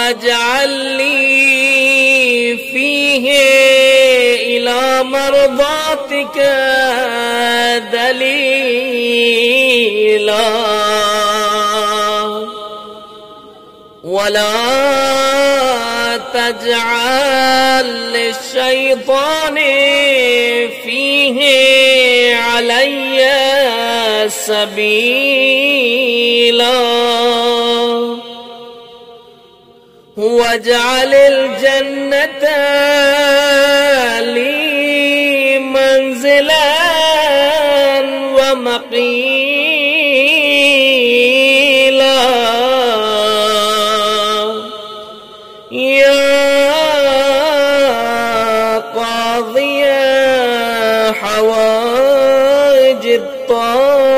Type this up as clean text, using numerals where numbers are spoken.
واجعل لي فيه إلى مرضاتك دليلا، ولا تجعل للشيطان فيه علي سبيلا، واجعل الجنة لي منزلا ومقيلا، يا قاضي حوائج الطالبين.